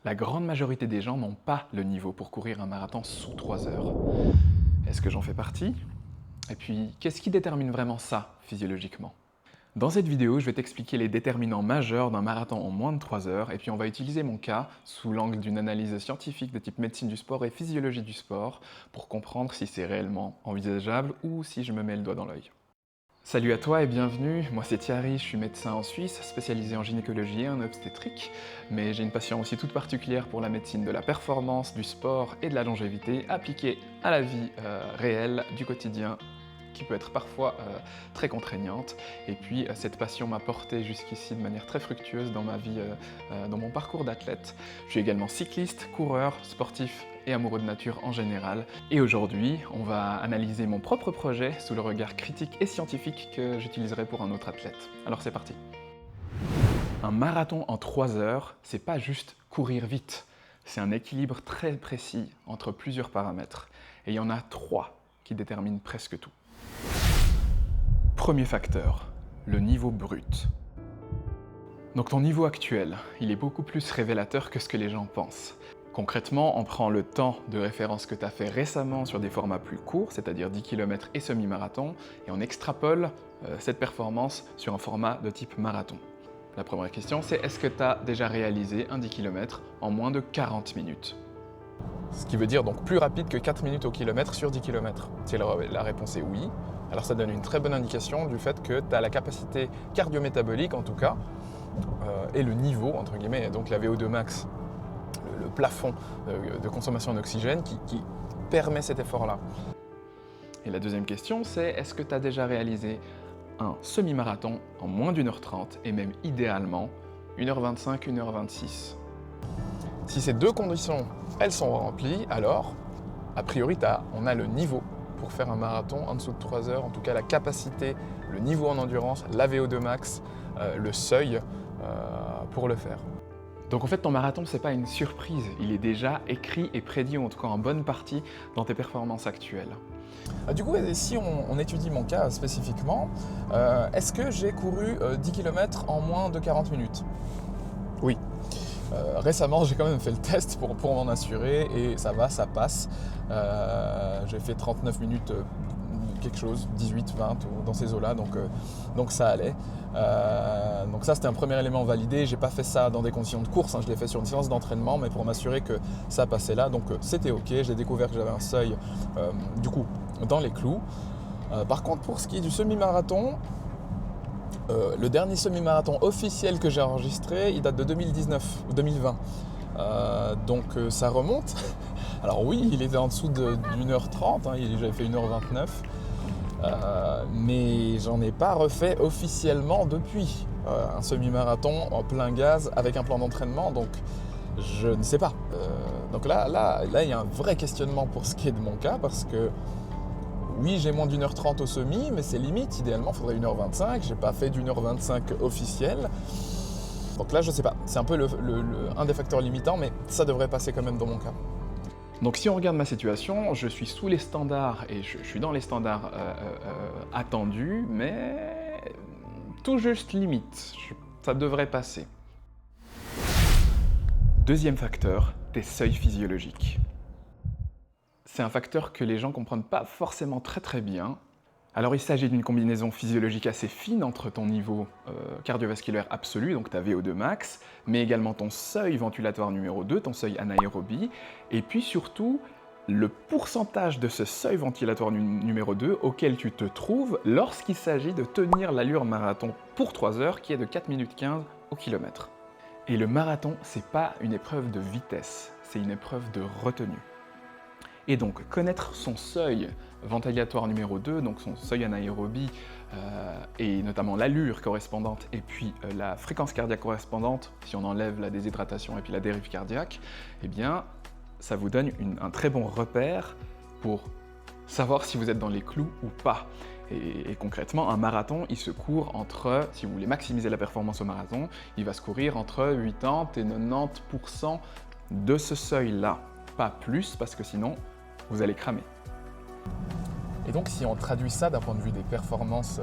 La grande majorité des gens n'ont pas le niveau pour courir un marathon sous 3 heures. Est-ce que j'en fais partie? Et puis, qu'est-ce qui détermine vraiment ça, physiologiquement? Dans cette vidéo, je vais t'expliquer les déterminants majeurs d'un marathon en moins de 3 heures, et puis on va utiliser mon cas sous l'angle d'une analyse scientifique de type médecine du sport et physiologie du sport pour comprendre si c'est réellement envisageable ou si je me mets le doigt dans l'œil. Salut à toi et bienvenue, moi c'est Thierry, je suis médecin en Suisse, spécialisé en gynécologie et en obstétrique, mais j'ai une passion aussi toute particulière pour la médecine de la performance, du sport et de la longévité appliquée à la vie réelle du quotidien qui peut être parfois très contraignante. Et puis cette passion m'a porté jusqu'ici de manière très fructueuse dans ma vie, dans mon parcours d'athlète. Je suis également cycliste, coureur, sportif et amoureux de nature en général. Et aujourd'hui, on va analyser mon propre projet sous le regard critique et scientifique que j'utiliserai pour un autre athlète. Alors c'est parti. Un marathon en 3 heures, c'est pas juste courir vite. C'est un équilibre très précis entre plusieurs paramètres. Et il y en a 3 qui déterminent presque tout. Premier facteur, le niveau brut. Donc ton niveau actuel, il est beaucoup plus révélateur que ce que les gens pensent. Concrètement, on prend le temps de référence que tu as fait récemment sur des formats plus courts, c'est-à-dire 10 km et semi-marathon, et on extrapole cette performance sur un format de type marathon. La première question, c'est est-ce que tu as déjà réalisé un 10 km en moins de 40 minutes? Ce qui veut dire donc plus rapide que 4 minutes au kilomètre sur 10 km. Si la réponse est oui, alors ça donne une très bonne indication du fait que tu as la capacité cardio-métabolique en tout cas, et le niveau, entre guillemets, donc la VO2 max, le plafond de consommation d'oxygène qui permet cet effort-là. Et la deuxième question, c'est est-ce que tu as déjà réalisé un semi-marathon en moins d'1h30 et même idéalement 1h25, 1h26? Si ces deux conditions, elles sont remplies, alors, a priori, on a le niveau pour faire un marathon en dessous de 3 heures, en tout cas la capacité, le niveau en endurance, la VO2 max, le seuil pour le faire. Donc en fait, ton marathon, c'est pas une surprise, il est déjà écrit et prédit, ou en tout cas en bonne partie, dans tes performances actuelles. Du coup, si on étudie mon cas spécifiquement, est-ce que j'ai couru 10 km en moins de 40 minutes? Oui. Récemment, j'ai quand même fait le test pour m'en assurer et ça va, ça passe. J'ai fait 39 minutes quelque chose, 18, 20 dans ces eaux-là, donc ça allait. Donc ça, c'était un premier élément validé. J'ai pas fait ça dans des conditions de course, je l'ai fait sur une séance d'entraînement, mais pour m'assurer que ça passait là. Donc c'était ok, j'ai découvert que j'avais un seuil du coup dans les clous. Par contre, pour ce qui est du semi-marathon, le dernier semi-marathon officiel que j'ai enregistré, il date de 2019 ou 2020. Donc ça remonte. Alors oui, il était en dessous d'1h30, j'avais fait 1h29. Mais j'en ai pas refait officiellement depuis. Un semi-marathon en plein gaz avec un plan d'entraînement, donc je ne sais pas. Donc là, il y a un vrai questionnement pour ce qui est de mon cas, parce que oui, j'ai moins d'1h30 au semi, mais c'est limite. Idéalement, il faudrait 1h25. J'ai pas fait d'1h25 officielle. Donc là, je sais pas. C'est un peu un des facteurs limitants, mais ça devrait passer quand même dans mon cas. Donc si on regarde ma situation, je suis sous les standards et je suis dans les standards attendus, mais tout juste limite. Ça devrait passer. Deuxième facteur, tes seuils physiologiques. C'est un facteur que les gens ne comprennent pas forcément très bien. Alors il s'agit d'une combinaison physiologique assez fine entre ton niveau cardiovasculaire absolu, donc ta VO2 max, mais également ton seuil ventilatoire numéro 2, ton seuil anaérobie, et puis surtout le pourcentage de ce seuil ventilatoire numéro 2 auquel tu te trouves lorsqu'il s'agit de tenir l'allure marathon pour 3 heures qui est de 4 minutes 15 au kilomètre. Et le marathon, c'est pas une épreuve de vitesse, c'est une épreuve de retenue. Et donc, connaître son seuil ventilatoire numéro 2, donc son seuil anaérobie, et notamment l'allure correspondante, et puis la fréquence cardiaque correspondante, si on enlève la déshydratation et puis la dérive cardiaque, eh bien, ça vous donne un très bon repère pour savoir si vous êtes dans les clous ou pas. Et concrètement, un marathon, il se court entre, si vous voulez maximiser la performance au marathon, il va se courir entre 80 et 90% de ce seuil-là. Pas plus, parce que sinon, vous allez cramer. Et donc, si on traduit ça d'un point de vue des performances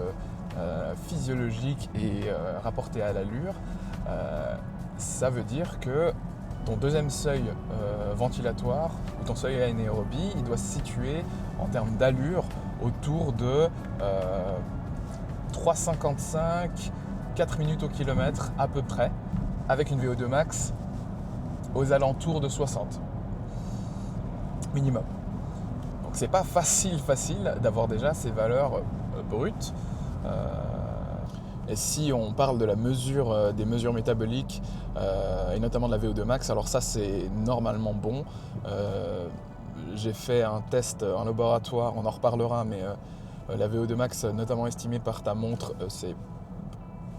physiologiques et rapportées à l'allure, ça veut dire que ton deuxième seuil ventilatoire ou ton seuil anaérobie, il doit se situer en termes d'allure autour de 3,55, 4 minutes au kilomètre à peu près, avec une VO2 max aux alentours de 60 minimum. Donc c'est pas facile d'avoir déjà ces valeurs brutes. Et si on parle de la mesure des mesures métaboliques et notamment de la VO2 max, alors ça c'est normalement bon. J'ai fait un test en laboratoire, on en reparlera, mais la VO2 max notamment estimée par ta montre, c'est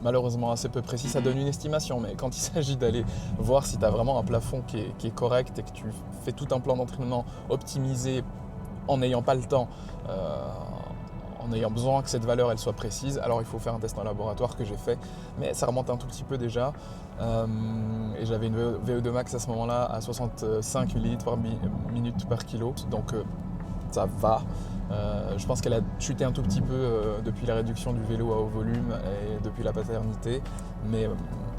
malheureusement assez peu précis, ça donne une estimation, mais quand il s'agit d'aller voir si tu as vraiment un plafond qui est correct et que tu fais tout un plan d'entraînement optimisé en n'ayant pas le temps, en ayant besoin que cette valeur elle soit précise, alors il faut faire un test en laboratoire que j'ai fait, mais ça remonte un tout petit peu déjà. Et j'avais une VO2 max à ce moment-là à 65 ml par minute par kilo, donc ça va. Je pense qu'elle a chuté un tout petit peu depuis la réduction du vélo à haut volume et depuis la paternité, mais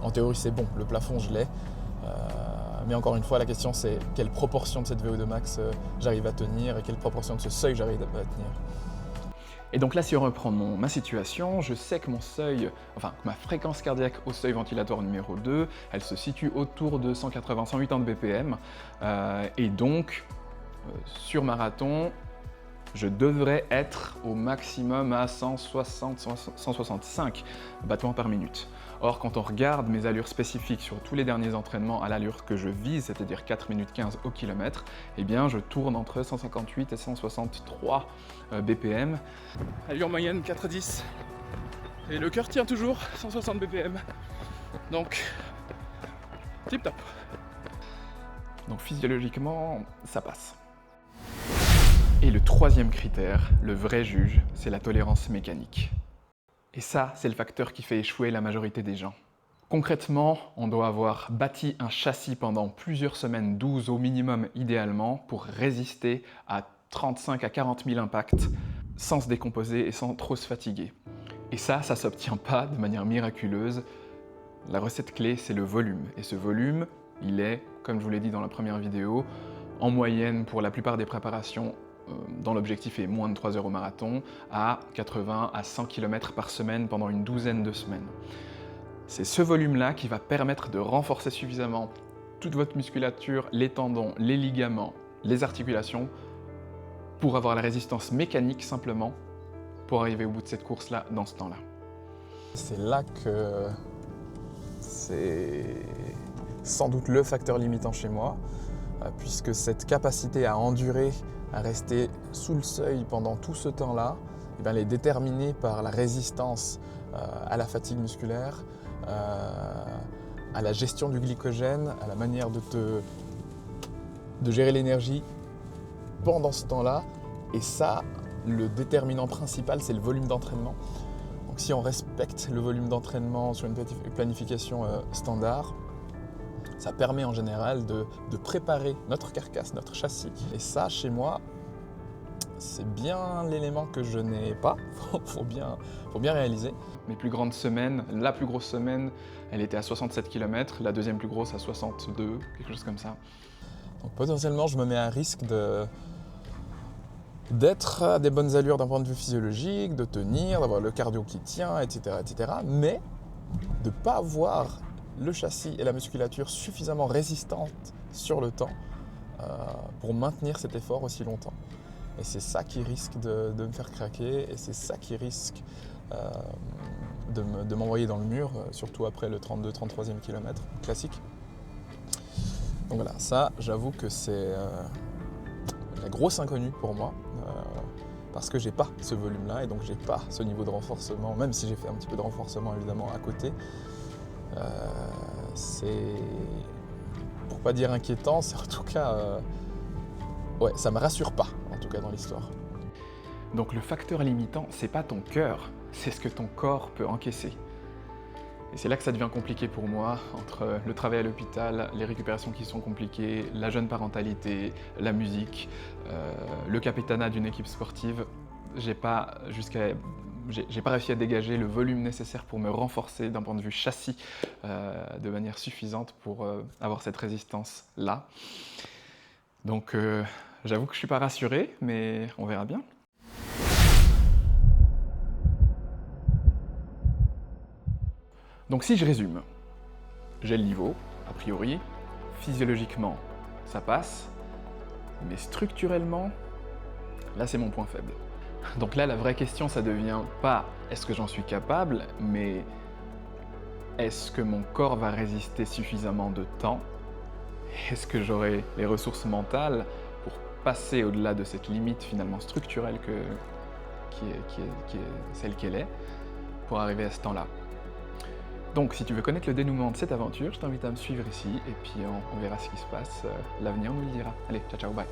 en théorie c'est bon, le plafond je l'ai. Mais encore une fois, la question c'est quelle proportion de cette VO2 max j'arrive à tenir et quelle proportion de ce seuil j'arrive à tenir. Et donc là, si on reprend ma situation, je sais que ma fréquence cardiaque au seuil ventilatoire numéro 2, elle se situe autour de 180-180 BPM. Et donc, sur marathon, je devrais être au maximum à 160-165 battements par minute. Or, quand on regarde mes allures spécifiques sur tous les derniers entraînements à l'allure que je vise, c'est-à-dire 4 minutes 15 au kilomètre, eh bien, je tourne entre 158 et 163 BPM. Allure moyenne 4,10. Et le cœur tient toujours 160 BPM. Donc, tip top. Donc physiologiquement, ça passe. Et le troisième critère, le vrai juge, c'est la tolérance mécanique. Et ça, c'est le facteur qui fait échouer la majorité des gens. Concrètement, on doit avoir bâti un châssis pendant plusieurs semaines, 12 au minimum idéalement, pour résister à 35 à 40 000 impacts sans se décomposer et sans trop se fatiguer. Et ça ne s'obtient pas de manière miraculeuse. La recette clé, c'est le volume. Et ce volume, il est, comme je vous l'ai dit dans la première vidéo, en moyenne pour la plupart des préparations, dont l'objectif est moins de 3 heures au marathon, à 80 à 100 km par semaine pendant une douzaine de semaines. C'est ce volume-là qui va permettre de renforcer suffisamment toute votre musculature, les tendons, les ligaments, les articulations, pour avoir la résistance mécanique simplement, pour arriver au bout de cette course-là dans ce temps-là. C'est là que c'est sans doute le facteur limitant chez moi, puisque cette capacité à endurer, à rester sous le seuil pendant tout ce temps-là, elle est déterminée par la résistance à la fatigue musculaire, à la gestion du glycogène, à la manière de gérer l'énergie pendant ce temps-là. Et ça, le déterminant principal, c'est le volume d'entraînement. Donc si on respecte le volume d'entraînement sur une planification standard, ça permet en général de préparer notre carcasse, notre châssis. Et ça, chez moi, c'est bien l'élément que je n'ai pas. faut bien réaliser. Mes plus grandes semaines, la plus grosse semaine, elle était à 67 km, la deuxième plus grosse à 62, quelque chose comme ça. Donc potentiellement, je me mets à risque d'être à des bonnes allures d'un point de vue physiologique, de tenir, d'avoir le cardio qui tient, etc. mais de ne pas avoir le châssis et la musculature suffisamment résistantes sur le temps pour maintenir cet effort aussi longtemps. Et c'est ça qui risque de me faire craquer et c'est ça qui risque de m'envoyer dans le mur, surtout après le 32-33e kilomètre classique. Donc voilà, ça j'avoue que c'est la grosse inconnue pour moi parce que j'ai pas ce volume-là et donc j'ai pas ce niveau de renforcement, même si j'ai fait un petit peu de renforcement évidemment à côté. C'est, pour pas dire inquiétant, c'est en tout cas, ouais, ça me rassure pas, en tout cas dans l'histoire. Donc le facteur limitant, c'est pas ton cœur, c'est ce que ton corps peut encaisser. Et c'est là que ça devient compliqué pour moi, entre le travail à l'hôpital, les récupérations qui sont compliquées, la jeune parentalité, la musique, le capitanat d'une équipe sportive. J'ai pas jusqu'à j'ai pas réussi à dégager le volume nécessaire pour me renforcer d'un point de vue châssis de manière suffisante pour avoir cette résistance-là. Donc j'avoue que je suis pas rassuré, mais on verra bien. Donc si je résume, j'ai le niveau, a priori, physiologiquement ça passe, mais structurellement, là c'est mon point faible. Donc là la vraie question ça devient pas est-ce que j'en suis capable, mais est-ce que mon corps va résister suffisamment de temps? Est-ce que j'aurai les ressources mentales pour passer au-delà de cette limite finalement structurelle qui est celle qu'elle est, pour arriver à ce temps-là? Donc si tu veux connaître le dénouement de cette aventure, je t'invite à me suivre ici et puis on verra ce qui se passe. L'avenir nous le dira. Allez, ciao ciao, bye.